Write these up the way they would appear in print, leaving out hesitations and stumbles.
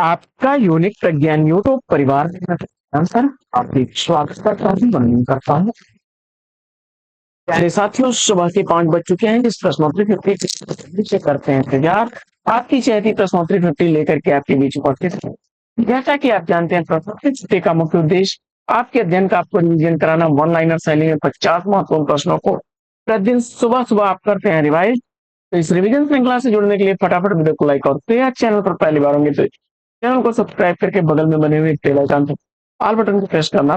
आपका यूनिक प्रज्ञान यूट्यूब परिवार में सर हार्दिक स्वागत करता हूँ, वंदन करता हूँ। प्यारे साथियों, सुबह के 5 बज चुके हैं। इस प्रश्नोत्तरी 50 से करते हैं इंतजार। आपकी चहती प्रश्नोत्तरी 50 लेकर के आपके बीच उपस्थित है। जैसा कि आप जानते हैं, प्रश्नोत्तरी 50 का मुख्य उद्देश्य आपके अध्ययन का आपको रिवीजन कराना। वन लाइनर शैली में 50 महत्वपूर्ण प्रश्नों को प्रतिदिन सुबह सुबह आप करते हैं रिवाइज। तो इस रिवीजन श्रृंखला से जुड़ने के लिए फटाफट वीडियो को लाइक और शेयर, चैनल पर पहली बार होंगे तो चैनल को सब्सक्राइब करके बगल में बने हुए बेल आइकन को ऑल बटन को प्रेस करना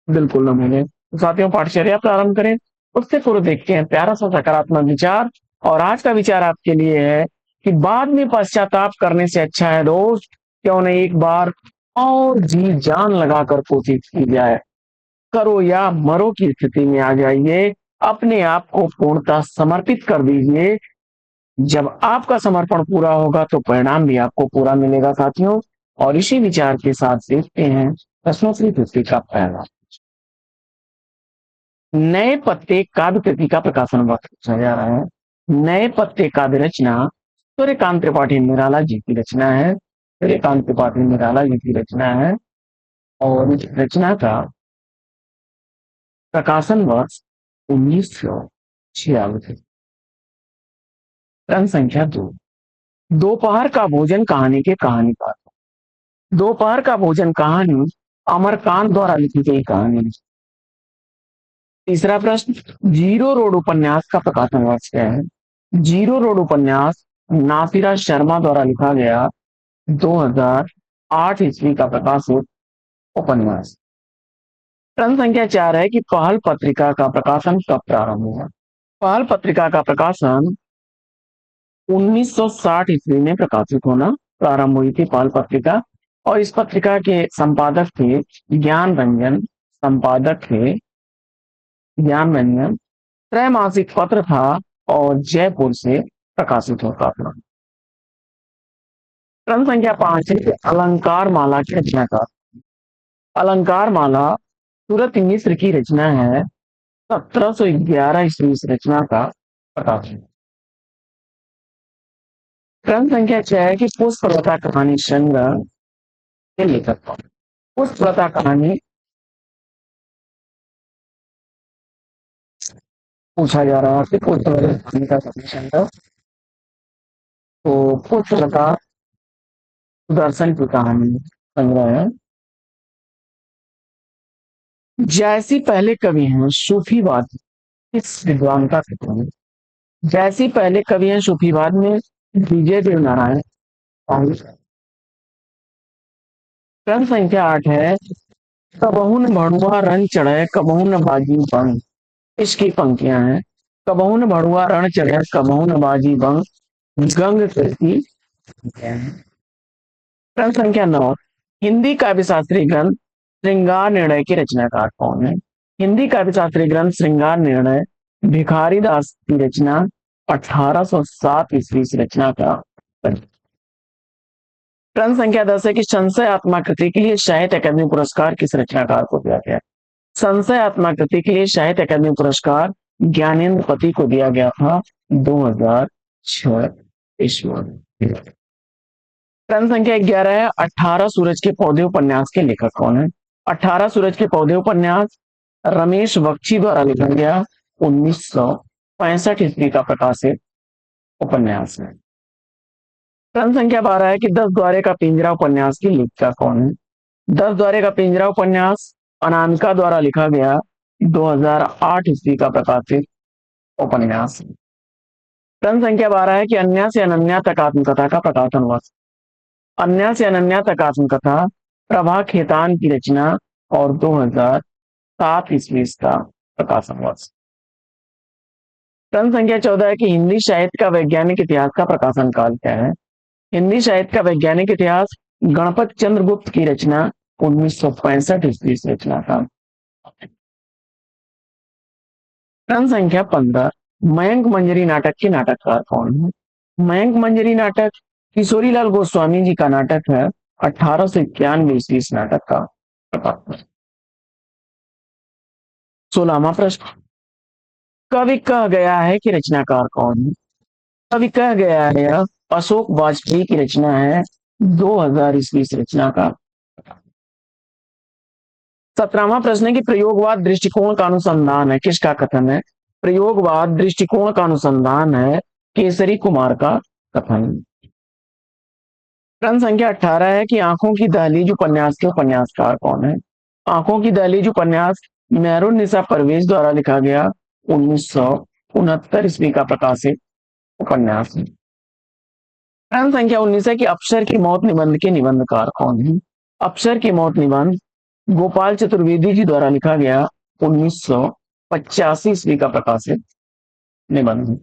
बिल्कुल न भूलें। तो साथियों, पाठचर्या प्रारंभ करें उससे पूर्व देखते हैं प्यारा सा सकारात्मक विचार। और आज का विचार आपके लिए है कि बाद में पश्चाताप करने से अच्छा है दोस्त, क्यों न एक बार और जी जान लगाकर कोशिश की जाए। करो या मरो की स्थिति में आ जाइए, अपने आप को पूर्णतः समर्पित कर दीजिए। जब आपका समर्पण पूरा होगा तो परिणाम भी आपको पूरा मिलेगा साथियों। और इसी विचार के साथ देखते हैं प्रश्नोत्तरी 50 का पहला। नए पत्ते काव्य कृति का प्रकाशन वक्त पूछा जा रहा है। नए पत्ते काव्य रचना सूर्यकांत त्रिपाठी निराला जी की रचना है। सूर्यकांत त्रिपाठी निराला जी की रचना है और इस रचना का प्रकाशन वर्ष 1946। क्रम संख्या 2। दोपहर का भोजन कहानी के कहानी पात्र। दोपहर का भोजन कहानी अमरकांत द्वारा लिखी गई कहानी। तीसरा प्रश्न, जीरो रोड उपन्यास का प्रकाशन वर्ष क्या है? जीरो रोड उपन्यास नासिरा शर्मा द्वारा लिखा गया 2008 ईस्वी का प्रकाशित उपन्यास। प्रश्न संख्या 4 है कि पहल पत्रिका का प्रकाशन कब प्रारंभ हुआ? पहल पत्रिका का प्रकाशन 1960 ईस्वी में प्रकाशित होना प्रारंभ हुई थी पहल पत्रिका। और इस पत्रिका के संपादक थे ज्ञान रंजन। संपादक थे ज्ञान रंजन। त्रैमासिक पत्र था और जयपुर से प्रकाशित होता था। क्रम संख्या 5 है अलंकार माला की रचनाकार। अलंकार माला सूरत मिश्र की रचना है। 1711 ईस्वी इस रचना का प्रकाशन। क्रम संख्या 6 है कि पुष्पलता कहानी संग्रह के लेखक कौन? पुष्पलता कहानी पूछा जा रहा है कि पुष्पलता कहानी का संग्रह। तो पुष्पलता सुदर्शन की कहानी संग्रह है। जैसी पहले कवि हैं सूफीवाद किस विद्वान का कृति है? जैसी पहले कवि हैं सूफीवाद में विजय देव नारायण। क्रम संख्या 8 है कबहू न भड़ुआ रण चढ़े कबहू न बाजी बंग। इसकी पंक्तियां हैं। कबहू न भड़ुआ रण चढ़े कबहू न बाजी बंग गंग कृति। क्रम संख्या 9, हिंदी काव्य शास्त्री ग्रंथ श्रृंगार निर्णय के रचनाकार कौन है? हिंदी काव्य शास्त्री ग्रंथ श्रृंगार निर्णय भिखारी दास की रचना 1807 ईस्वी से रचना का। क्रम संख्या 10 है कि संशय आत्मा कृति के लिए साहित्य अकादमी पुरस्कार किस रचनाकार को दिया गया? संशय आत्मा कृति के लिए साहित्य अकादमी पुरस्कार ज्ञानेन्द्र पति को दिया गया था 2006 ईस्वी में। क्रम संख्या 11 है 18 सूरज के पौधे उपन्यास के लेखक कौन है? 18 सूरज के पौधे उपन्यास रमेश बख्शी द्वारा लिखा गया 1965 ईस्वी का प्रकाशित उपन्यास है। क्रम संख्या 12 है कि 10 द्वारे का पिंजरा उपन्यास की लेखिका कौन है? 10 द्वारे का पिंजरा उपन्यास अनामिका द्वारा लिखा गया 2008 ईस्वी का प्रकाशित उपन्यास। क्रम संख्या 12 है कि अन्या से अनन्या तक आत्मकथा का प्रकाशन हुआ। अन्या से अनन्या तक आत्मकथा प्रभा खेतान की रचना और 2007 ईस्वी का प्रकाशन हुआ। क्रम संख्या 14 है कि हिंदी साहित्य का वैज्ञानिक इतिहास का प्रकाशन काल क्या है? हिंदी साहित्य का वैज्ञानिक इतिहास गणपत चंद्रगुप्त की रचना 1965 ईस्वी से रचना था। क्रम संख्या 15, मयंक मंजरी नाटक के नाटककार कौन है? मयंक मंजरी नाटक किशोरीलाल गोस्वामी जी का नाटक है। 1891 ईस्वी इस नाटक का प्रकाशन। 16वां प्रश्न, कवि कह गया है कि रचनाकार कौन है? कवि कह गया है अशोक वाजपेयी की रचना है 2000 ईस्वी से रचना का। 17वां प्रश्न है कि प्रयोगवाद दृष्टिकोण का अनुसंधान है, किसका कथन है? प्रयोगवाद दृष्टिकोण का अनुसंधान है केसरी कुमार का कथन। प्रश्न संख्या 18 है कि आंखों की दहलीज उपन्यास के उपन्यासकार कौन है? आंखों की दहलीज उपन्यास मेहरुन्निसा परवेज द्वारा लिखा गया 1969 ईस्वी का प्रकाशित उपन्यास है। प्रश्न संख्या 19 है कि अप्सर की मौत निबंध के निबंधकार कौन है? अप्सर की मौत निबंध गोपाल चतुर्वेदी जी द्वारा लिखा गया 1985 ईस्वी का प्रकाशित निबंध।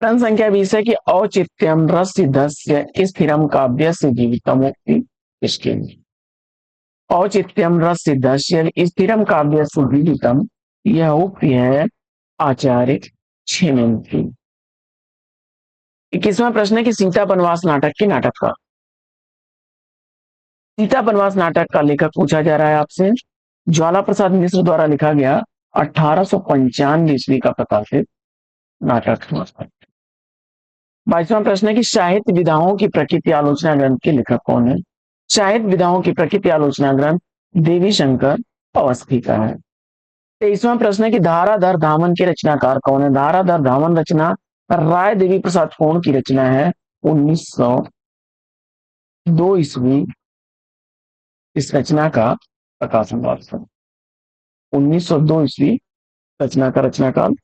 प्रश्न संख्या 20 है कि औचित्यम रससिद्धस्य स्थिरम काव्यस्य जीवितमुक्ति किसके लिए? औचित्यम रससिद्धस्य स्थिरम काव्यस्य जीवितम, यह उक्ति है आचार्य छेमेन की। 21वां प्रश्न है कि सीता वनवास नाटक के नाटककार। सीता वनवास नाटक का लेखक पूछा जा रहा है आपसे। ज्वाला प्रसाद मिश्र द्वारा लिखा गया 1895 ईस्वी का प्रकाशित नाटक। 22वां प्रश्न है कि साहित्य विधाओं की प्रकृति आलोचना ग्रंथ के लेखक कौन है? साहित्य विधाओं की प्रकृति आलोचना ग्रंथ देवी शंकर अवस्थी का है। 23वां प्रश्न है कि धाराधर धामन के रचनाकार कौन है? धाराधर धामन रचना राय देवी प्रसाद कौन की रचना है 1902 ईस्वी। इस रचना का प्रकाशन वर्ष 1902 ईस्वी रचना का रचनाकाल।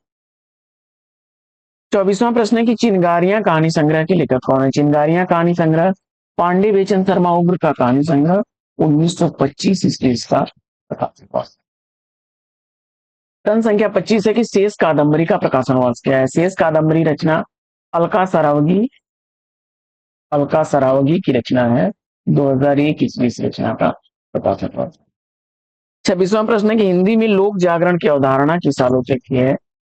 24वां प्रश्न है कि चिनगारियां कहानी संग्रह के लेखक कौन है? चिनगारियां कहानी संग्रह पांडे बेचन शर्मा उग्र का कहानी संग्रह 1925 ईस्वी का प्रकाशन वर्ष। प्रश्न संख्या 25 है कि शेष कादम्बरी का प्रकाशन वर्ष क्या है? शेष कादम्बरी रचना अलका सरावगी की रचना है 2001 ईस्वी से रचना का प्रकाशन वर्ष। 26वां प्रश्न है कि हिंदी में लोक जागरण की अवधारणा किस आलोचक की है?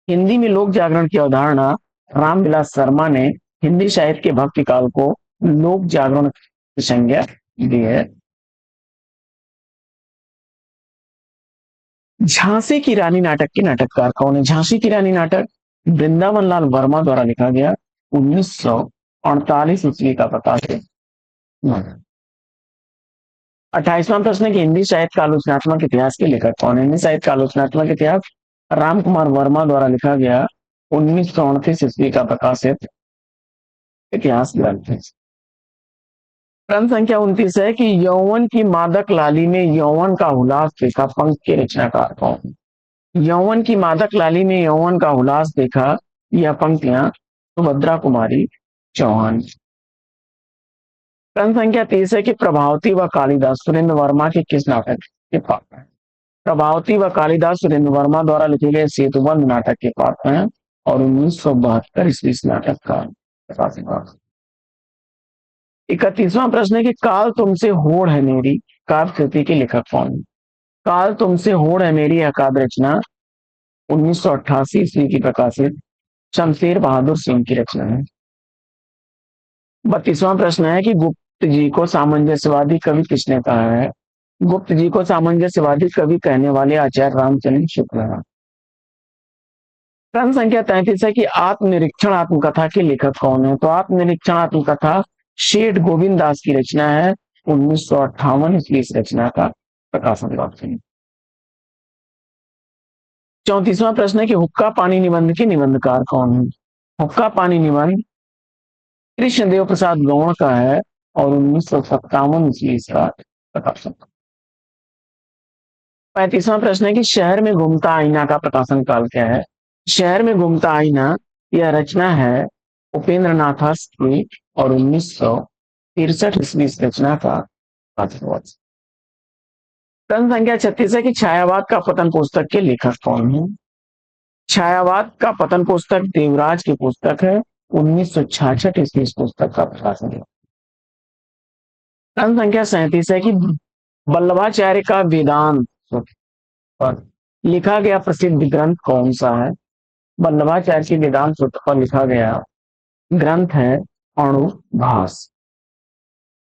हिंदी में लोक जागरण की अवधारणा रामविलास शर्मा ने हिंदी साहित्य के भक्ति काल को लोक जागरण की संज्ञा दी है। झांसी की रानी नाटक के नाटककार कौन है? झांसी की रानी नाटक वृंदावन लाल वर्मा द्वारा लिखा गया 1948 ईस्वी का प्रकाशित। 28वां प्रश्न है कि हिंदी साहित्य का आलोचनात्मक इतिहास के लेखक कौन है? हिंदी साहित्य का आलोचनात्मक इतिहास राम कुमार वर्मा द्वारा लिखा गया 1938 ईस्वी का प्रकाशित इतिहास ग्रंथ है। प्रश्न संख्या 29 है कि यौवन की मादक लाली में यौवन का हुलास देखा पंख के रचनाकार कौन? यौवन की मादक लाली में यौवन का हुलास देखा, यह पंक्तियां सुभद्रा कुमारी चौहान। प्रश्न संख्या 30 है कि प्रभावती व कालिदास सुरेंद्र वर्मा के किस नाटक के पात्र हैं? प्रभावती व कालिदास सुरेंद्र वर्मा द्वारा लिखे गए सेतुबंध नाटक के पात्र हैं और 1972 ईस्वी नाटक का प्रकाशन। 31वां प्रश्न है कि काल तुमसे होड़ है मेरी काव्य कृति के लेखक कौन है? काल तुमसे होड़ है मेरी यह काव्य रचना 1988 ईस्वी की प्रकाशित शमशेर बहादुर सिंह की रचना है। 32वां प्रश्न है कि गुप्त जी को सामंजस्यवादी कवि किसने कहा है? गुप्त जी को सामंजस्यवादी कवि कहने वाले आचार्य रामचंद्र शुक्ल हैं। प्रश्न संख्या 33 है कि आत्मनिरीक्षण आत्मकथा के लेखक कौन है? तो आत्मनिरीक्षण आत्मकथा शेठ गोविंद दास की रचना है 1958 ईस्वी इस रचना का प्रकाशन हुआ। 34वां प्रश्न है कि हुक्का पानी निबंध के निबंधकार कौन है? हुक्का पानी निबंध कृष्णदेव प्रसाद गौड़ का है और 1957 ईस्वी इसका प्रकाशन। 35वां प्रश्न है कि शहर में घूमता आईना का प्रकाशन काल क्या है? शहर में घूमता आईना यह रचना है उपेंद्र नाथ की और 1963 ईस्वी इस रचना का प्रकाशन। प्रश्न संख्या 36 है कि छायावाद का पतन पुस्तक के लेखक कौन है? छायावाद का पतन पुस्तक देवराज की पुस्तक है 1966 ईस्वी इस पुस्तक का प्रकाशन है। प्रश्न संख्या 37 है कि वल्लभाचार्य का वेदांत पर लिखा गया प्रसिद्ध ग्रंथ कौन सा है? वल्लभाचार्य के वेदांत सूत्र पर लिखा गया ग्रंथ है अणुभाष।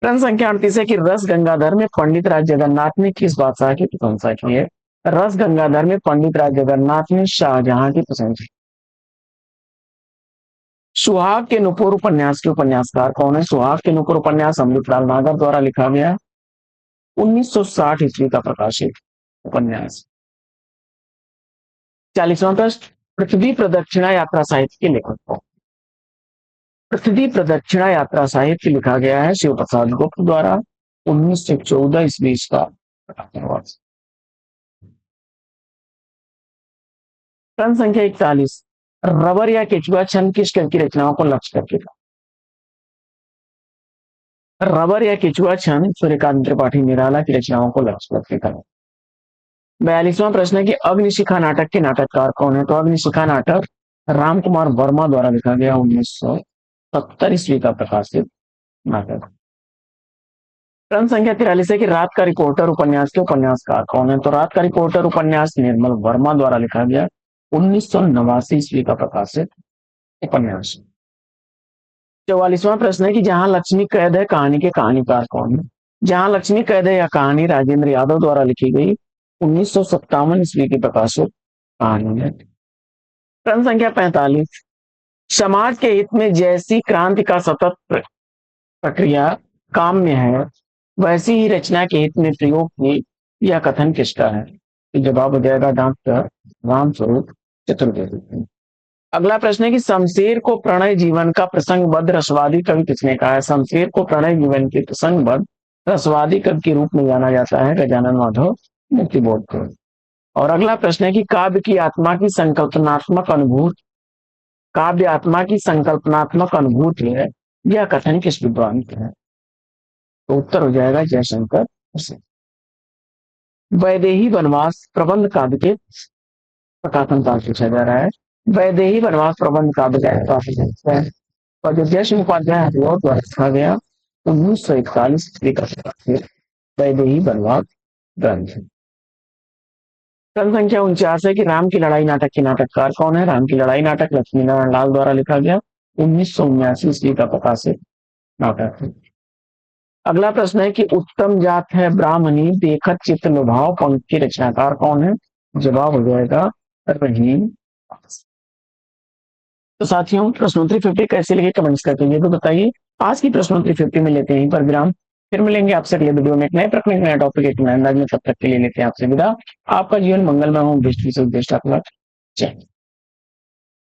प्रश्न संख्या 38 है कि रस गंगाधर में पंडित राज जगन्नाथ ने किस बादशाह की प्रशंसा की है? रस गंगाधर में पंडित राज जगन्नाथ ने शाहजहां की प्रशंसा। सुहाग के नुपुर उपन्यास के उपन्यासकार कौन है? सुहाग के नुपुर उपन्यास अमृतलाल नागर द्वारा लिखा गया 1960 ईस्वी का प्रकाशित उपन्यास। 40वां प्रश्न, पृथ्वी प्रदक्षिणा यात्रा साहित्य के लेखक कौन? पृथ्वी प्रदक्षिणा यात्रा साहित्य लिखा गया है शिव प्रसाद गुप्त द्वारा 1914 ईस्वी का प्रकाशन हुआ। प्रश्न संख्या 41, रबर या केचुआ छंद किस कवि की रचनाओं को लक्ष्य करके था? रबर या केचुआ छंद सूर्यकांत त्रिपाठी निराला की रचनाओं को लक्ष्य करके था। 42वां प्रश्न है कि अग्निशिखा नाटक के नाटककार कौन है? तो अग्निशिखा नाटक राम कुमार वर्मा द्वारा लिखा गया 1970 ईस्वी का प्रकाशित नाटक। प्रश्न संख्या 43 है कि रात का रिपोर्टर उपन्यास के उपन्यासकार कौन है? तो रात का रिपोर्टर उपन्यास निर्मल वर्मा द्वारा लिखा गया 1989 ईस्वी का प्रकाशित उपन्यास। 44वां प्रश्न है कि जहां लक्ष्मी कैद है कहानी के कहानीकार कौन है? जहां लक्ष्मी कैद है यह कहानी राजेंद्र यादव द्वारा लिखी गई 1957 ईस्वी की प्रकाशित कहानी है। प्रश्न संख्या 45, समाज के हित में जैसी क्रांति का सतत प्रक्रिया काम्य है वैसी ही रचना के हित में प्रयोग की यह कथन किसका है? जवाब हो जाएगा डॉक्टर रामस्वरूप चतुर्वेदी। अगला प्रश्न है कि शमशेर को प्रणय जीवन का प्रसंगबद्ध रसवादी कवि किसने कहा है? शमशेर को प्रणय जीवन के प्रसंगबद्ध रसवादी कवि के रूप में जाना जाता है गजानन माधव मुक्तिबोध को। और अगला प्रश्न है कि काव्य की आत्मा की संकल्पनात्मक अनुभूति, काव्य आत्मा की संकल्पनात्मक अनुभूति है यह कथन किस विद्वान का है? तो उत्तर हो जाएगा जयशंकर। वैदेही वनवास प्रबंध काव्य के प्रकाशन का पूछा जा रहा है। वैदेही वनवास प्रबंध काव्य का और जो जयश्री उपाध्याय द्वारा लिखा गया 1941 का वैदेही वनवास ग्रंथ। प्रश्न संख्या 49 है कि राम की लड़ाई नाटक के नाटककार कौन है? राम की लड़ाई नाटक लक्ष्मी नारायण लाल द्वारा लिखा गया 1979 ईस्वी का प्रकाशित नाटक है। अगला प्रश्न है कि उत्तम जात है ब्राह्मणी देखत चित्त लुभाव पंक्ति के रचनाकार कौन है? जवाब हो जाएगा रहीम। तो साथियों प्रश्नोत्तरी 50 कैसे लगे कमेंट्स करके ये तो बताइए। आज की प्रश्नोत्तरी 50 में लेते हैं पर विराम, फिर मिलेंगे आपसे अगले वीडियो में एक नए प्रश्न नया टॉपिक एक नए अंदाज में। तब तक के लिए लेते हैं आपसे विदा। आपका जीवन मंगलमय हो, बेस्ट विशेष बेस्ट ऑफ लक। जय